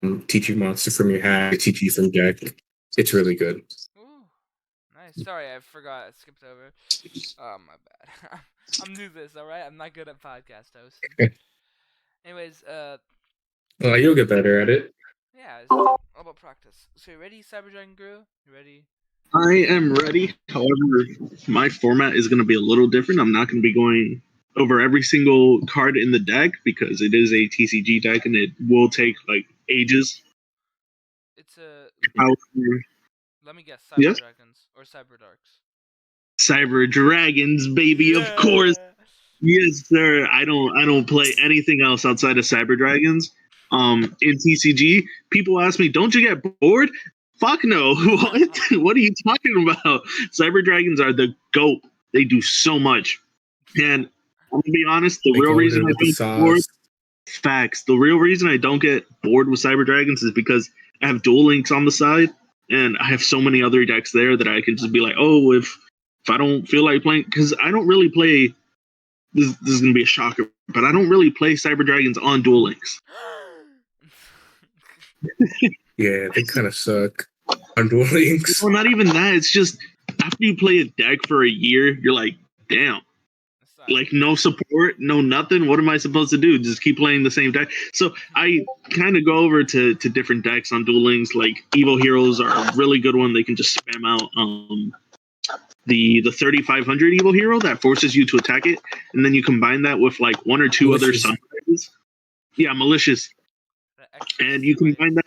Speaker 2: a TG monster from your hand, TG from deck. It's really good.
Speaker 1: Ooh, nice. Sorry, I forgot. I skipped over. Oh, my bad. I'm new to this, alright? I'm not good at podcast hosting. Anyways,
Speaker 2: Well, you'll get better at it.
Speaker 1: Yeah, it's all about practice. So you ready, Cyber Dragon Guru? You ready?
Speaker 3: I am ready. However, my format is going to be a little different. I'm not going to be going over every single card in the deck because it is a TCG deck and it will take like ages.
Speaker 1: It's a.
Speaker 3: However,
Speaker 1: Let me guess, Cyber Dragons or Cyber Darks.
Speaker 3: Cyber Dragons, baby, of course. Yes, sir. I don't play anything else outside of Cyber Dragons. In TCG, people ask me, "Don't you get bored?" Fuck no. What? What are you talking about? Cyber Dragons are the GOAT. They do so much. And I'm gonna be honest, the
Speaker 2: They
Speaker 3: real
Speaker 2: go
Speaker 3: reason
Speaker 2: there
Speaker 3: I
Speaker 2: with the
Speaker 3: don't get bored,
Speaker 2: sauce.
Speaker 3: facts. The real reason I don't get bored with Cyber Dragons is because I have Duel Links on the side, and I have so many other decks there that I can just be like, oh, if I don't feel like playing, because I don't really play. This is gonna be a shocker, but I don't really play Cyber Dragons on Duel Links.
Speaker 2: Yeah, they kind of suck on Duel Links.
Speaker 3: Well, not even that. It's just after you play a deck for a year, you're like, damn. Like no support, no nothing. What am I supposed to do? Just keep playing the same deck. So I kind of go over to different decks on Duel Links. Like Evo Heroes are a really good one. They can just spam out the 3500 Evo Hero that forces you to attack it, and then you combine that with like one or two other
Speaker 2: Malicious.
Speaker 3: Sunrises. Yeah, malicious, and you combine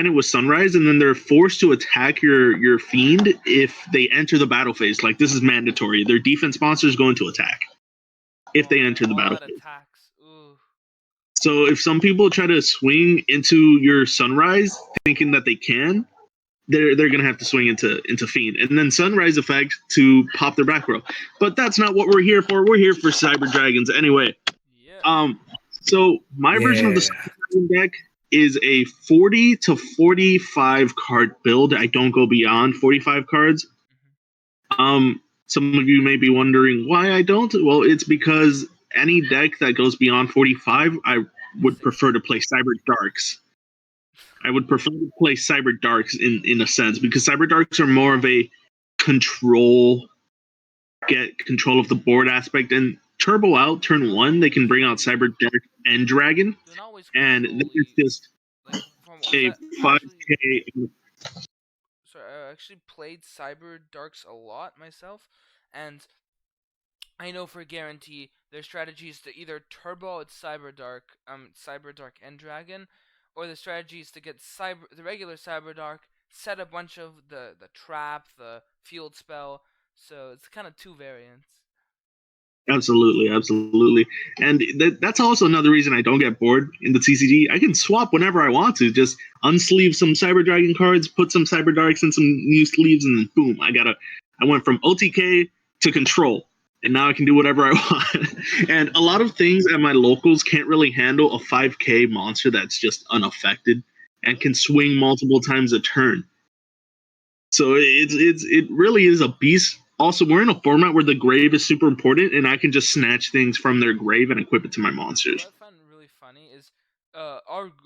Speaker 3: it with Sunrise, and then they're forced to attack your fiend if they enter the battle phase. Like this is mandatory. Their defense monsters going to attack if they enter the battle phase.
Speaker 1: Attacks. Ooh.
Speaker 3: So if some people try to swing into your Sunrise thinking that they can, they're gonna have to swing into Fiend, and then Sunrise effect to pop their back row. But that's not what we're here for. We're here for Cyber Dragons anyway.
Speaker 1: Yeah.
Speaker 3: So my version of the
Speaker 2: Yeah.
Speaker 3: Cyber Dragon deck is a 40 to 45 card build. I don't go beyond 45 cards. Some of you may be wondering why I don't. Well, it's because any deck that goes beyond 45, I would prefer to play Cyber Darks. I would prefer to play Cyber Darks in a sense, because Cyber Darks are more of a get control of the board aspect, and turbo out turn one, they can bring out Cyber Dark and Dragon,
Speaker 1: They're not always
Speaker 3: and then it's just
Speaker 1: like from
Speaker 3: a 5k.
Speaker 1: Sorry, I actually played Cyber Darks a lot myself, and I know for guarantee their strategy is to either turbo out Cyber Dark and Dragon, or the strategy is to get the regular Cyber Dark, set a bunch of the trap, the field spell. So it's kind of two variants.
Speaker 3: Absolutely. And that's also another reason I don't get bored in the TCG. I can swap whenever I want to. Just unsleeve some Cyber Dragon cards, put some Cyber Darks in some new sleeves, and then boom, I went from OTK to Control. And now I can do whatever I want. And a lot of things at my locals can't really handle a 5k monster that's just unaffected and can swing multiple times a turn. So it really is a beast. Also, we're in a format where the grave is super important, and I can just snatch things from their grave and equip it to my monsters.
Speaker 1: What I find really funny is,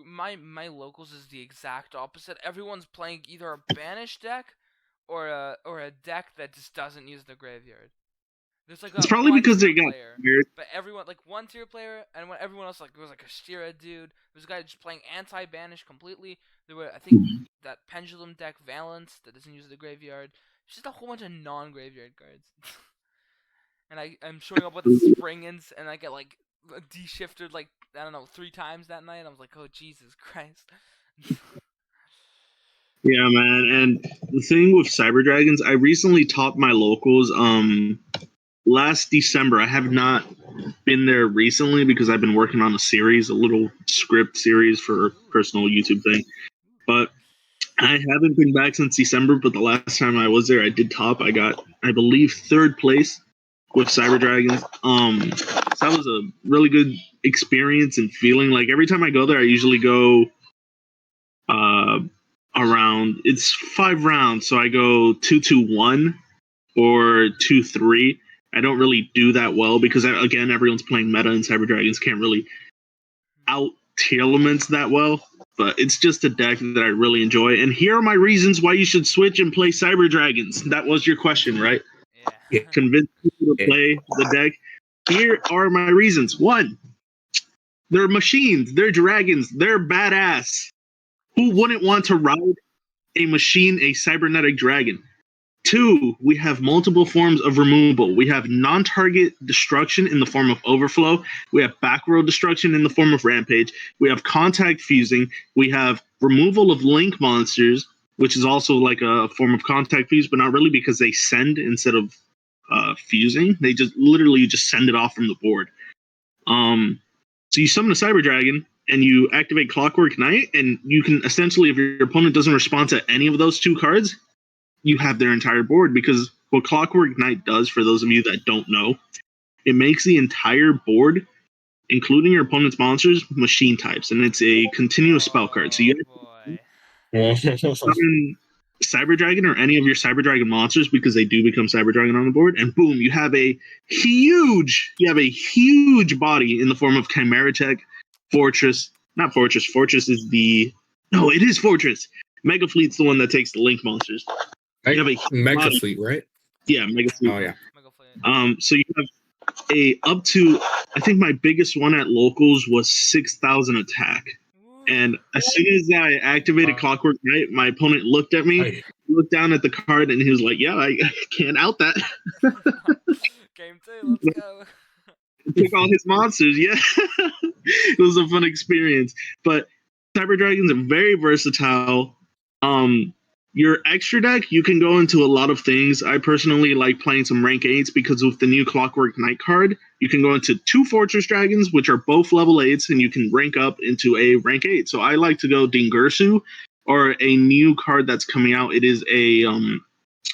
Speaker 1: my locals is the exact opposite. Everyone's playing either a banish deck, or a deck that just doesn't use the graveyard. There's like
Speaker 3: It's probably because they got weird.
Speaker 1: But everyone, like one tier player, and when everyone else, like there was like a Stira dude. There's a guy just playing anti-banish completely. There were, I think, that pendulum deck Valence that doesn't use the graveyard. It's just a whole bunch of non-graveyard cards. And I'm showing up with the Springans, and I get like de-shifted like I don't know 3 times that night. I was like, oh Jesus Christ.
Speaker 3: Yeah, man. And the thing with Cyber Dragons, I recently topped my locals. Last December. I have not been there recently because I've been working on a little script series for a personal YouTube thing. But I haven't been back since December. But the last time I was there, I did top. I got, I believe, 3rd place with Cyber Dragons. So that was a really good experience and feeling. Like every time I go there, I usually go around. It's 5 rounds, so I go 2-1 or 2-3. I don't really do that well because again, everyone's playing meta, and Cyber Dragons can't really out tier elements that well. But it's just a deck that I really enjoy. And here are my reasons why you should switch and play Cyber Dragons. That was your question, right?
Speaker 1: Yeah.
Speaker 3: Convince people to play the deck. Here are my reasons. 1, they're machines, they're dragons, they're badass. Who wouldn't want to ride a machine, a cybernetic dragon? 2, we have multiple forms of removal. We have non-target destruction in the form of Overflow. We have back row destruction in the form of Rampage. We have contact fusing. We have removal of link monsters. which is also like a form of contact fuse, but not really because they send instead of fusing. They just literally just send it off from the board. So you summon a Cyber Dragon and you activate Clockwork Knight, and you can essentially, if your opponent doesn't respond to any of those two cards, you have their entire board. Because what Clockwork Knight does, for those of you that don't know, it makes the entire board, including your opponent's monsters, machine types, and it's a continuous spell card. So you summon Cyber Dragon or any of your Cyber Dragon monsters, because they do become Cyber Dragon on the board, and boom, you have a huge body in the form of Chimera Tech, Fortress. Not Fortress. Fortress is the it is Fortress. Mega Fleet's the one that takes the Link monsters.
Speaker 2: Right?
Speaker 3: You have a
Speaker 2: Mega
Speaker 3: body.
Speaker 2: Fleet, right?
Speaker 3: Yeah, Mega Fleet.
Speaker 2: Oh yeah.
Speaker 3: So you have a up to, I think my biggest one at locals was 6,000 attack. And as soon as I activated Clockwork Knight, my opponent looked at me, looked down at the card, and he was like, "Yeah, I can't out that."
Speaker 1: Game 2, let's go.
Speaker 3: Took all his monsters. Yeah, it was a fun experience. But Cyber Dragons are very versatile. Your extra deck, you can go into a lot of things. I personally like playing some rank 8s because with the new Clockwork Knight card, you can go into 2 Fortress Dragons, which are both level 8s, and you can rank up into a rank 8. So I like to go Dingirsu, or a new card that's coming out. It is an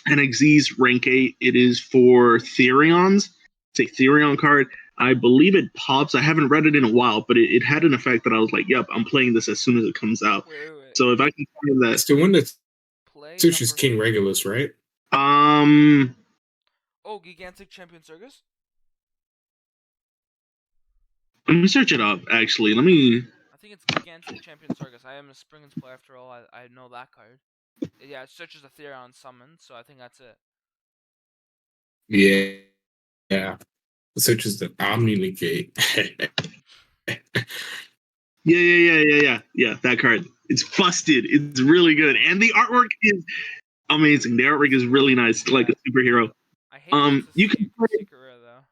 Speaker 3: Xyz rank 8. It is for Therions. It's a Therion card. I believe it pops. I haven't read it in a while, but it had an effect that I was like, yep, I'm playing this as soon as it comes out.
Speaker 1: Wait.
Speaker 3: So if I can find that.
Speaker 2: It's the one that's
Speaker 1: Play
Speaker 2: Such as King Regulus, right?
Speaker 1: Oh, Gigantic Champion Circus?
Speaker 3: Let me search it up, actually. Let me.
Speaker 1: I think it's Gigantic Champion Circus. I am a Springens player after all. I know that card. Yeah, it searches a Therion summon, so I think that's it.
Speaker 2: Yeah. Such as the Omni Negate.
Speaker 3: Yeah. That card. It's busted. It's really good, and the artwork is amazing. The artwork is really nice, like a superhero.
Speaker 1: I hate that it's a
Speaker 3: you can play.
Speaker 1: secret rare though.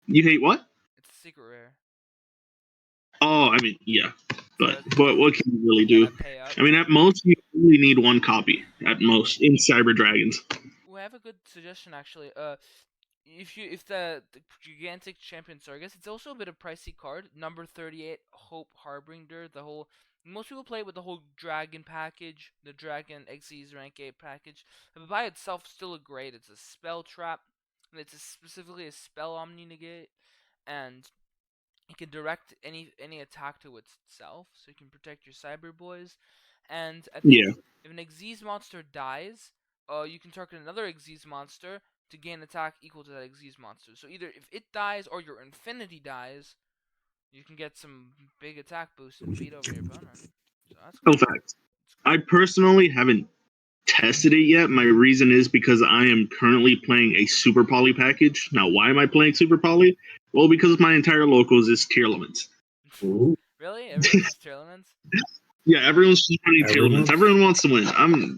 Speaker 3: You hate what?
Speaker 1: It's a secret rare.
Speaker 3: Oh, I mean, yeah, but
Speaker 1: So
Speaker 3: what can you really do?
Speaker 1: pay up.
Speaker 3: I mean, at most you only need one copy. At most in Cyber Dragons.
Speaker 1: We have a good suggestion actually. If the Gigantic Champion Circus, it's also a bit of pricey card. Number 38, Hope Harbinger. Most people play it with the whole Dragon package, the Dragon Xyz Rank 8 package. But by itself, still a great. It's a spell trap, and it's specifically a spell Omni Negate, and it can direct any attack to itself, so you can protect your Cyber Boys. And I think if an Xyz monster dies, you can target another Xyz monster to gain attack equal to that Xyz monster. So either if it dies or your Infinity dies, you can get some big attack boost and beat over your opponent. So that's cool.
Speaker 3: Fact. I personally haven't tested it yet. My reason is because I am currently playing a Super Poly package. Now, why am I playing Super Poly? Well, because my entire locals is tier elements.
Speaker 1: Really? Everyone's just tier elements?
Speaker 3: Yeah, everyone's just playing tier elements. Everyone wants to win.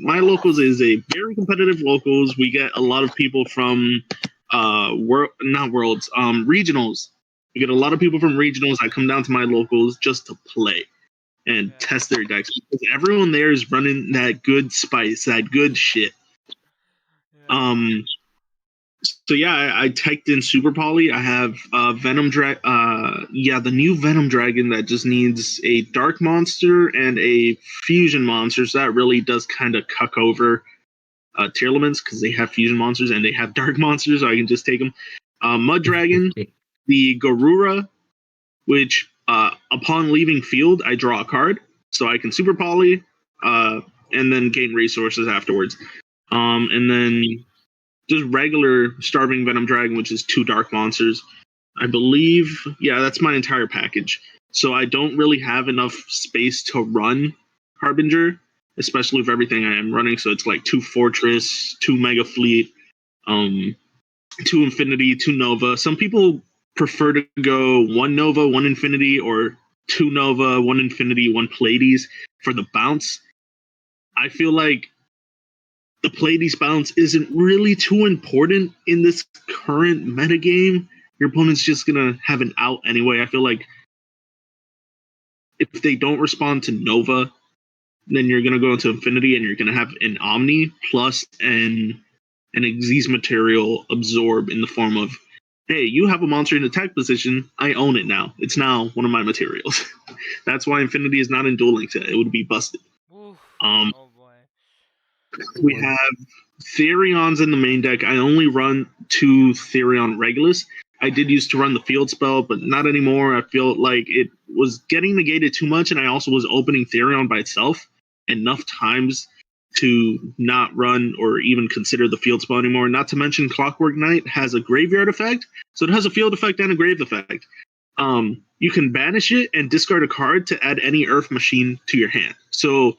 Speaker 3: My locals is a very competitive locals. We get a lot of people from regionals. We get a lot of people from regionals that come down to my locals just to play and test their decks, because everyone there is running that good spice, that good shit. So yeah, I typed in Super Poly. I have Venom the new Venom Dragon that just needs a Dark Monster and a Fusion Monster. So that really does kind of cuck over tier elements, because they have Fusion Monsters and they have Dark Monsters, so I can just take them. Mud Dragon, the Garura, which upon leaving field, I draw a card, so I can Super Poly, and then gain resources afterwards. And then just regular Starving Venom Dragon, which is 2 Dark Monsters. I believe, that's my entire package. So I don't really have enough space to run Harbinger, especially with everything I am running. So it's like 2 Fortress, 2 Mega Fleet, 2 Infinity, 2 Nova. Some people prefer to go 1 Nova, 1 Infinity, or 2 Nova, 1 Infinity, 1 Pleiades for the bounce. I feel like the Pleiades bounce isn't really too important in this current metagame. Your opponent's just gonna have an out anyway. I feel like if they don't respond to Nova, then you're gonna go into Infinity and you're gonna have an Omni plus an Xyz material absorb in the form of, hey, you have a monster in attack position. I own it now. It's now one of my materials. That's why Infinity is not in Duel Links yet. It would be busted.
Speaker 1: Oof.
Speaker 3: Um,
Speaker 1: Oh boy.
Speaker 3: we have Therions in the main deck. I only run 2 Therion Regulus. I did used to run the field spell, but not anymore. I feel like it was getting negated too much, and I also was opening Therion by itself enough times to not run or even consider the field spell anymore. Not to mention, Clockwork Knight has a graveyard effect, so it has a field effect and a grave effect. You can banish it and discard a card to add any Earth machine to your hand. So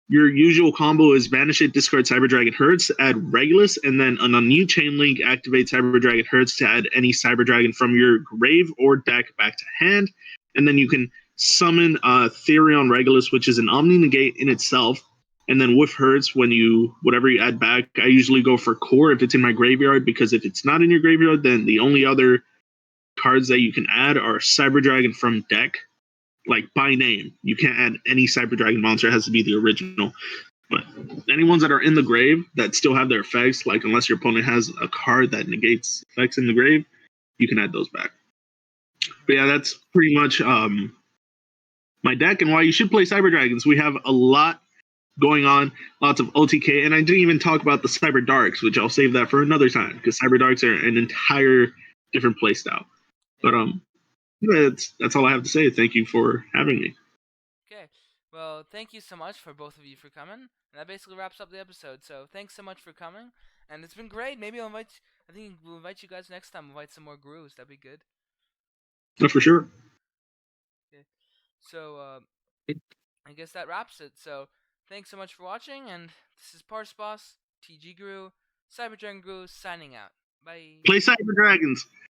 Speaker 3: your usual combo is banish it, discard Cyber Dragon Herds, add Regulus, and then on a new chain link, activate Cyber Dragon Herds to add any Cyber Dragon from your grave or deck back to hand. And then you can summon Therion Regulus, which is an Omni Negate in itself. And then with Herds, whatever you add back, I usually go for Core if it's in my graveyard, because if it's not in your graveyard, then the only other cards that you can add are Cyber Dragon from deck, like by name. You can't add any Cyber Dragon monster; it has to be the original. But any ones that are in the grave that still have their effects, like unless your opponent has a card that negates effects in the grave, you can add those back. But yeah, that's pretty much my deck and why you should play Cyber Dragons. We have a lot going on, lots of OTK, and I didn't even talk about the Cyber Darks, which I'll save that for another time because Cyber Darks are an entire different playstyle. But that's all I have to say. Thank you for having me.
Speaker 1: Okay. Well, thank you so much for both of you for coming. And that basically wraps up the episode. So thanks so much for coming. And it's been great. Maybe I think we'll invite you guys next time. Invite some more grooves. That'd be good.
Speaker 3: No, for sure.
Speaker 1: Okay. So I guess that wraps it. So thanks so much for watching. And this is Parse Boss, TG Guru, Cyber Dragon Guru signing out. Bye.
Speaker 3: Play Cyber Dragons.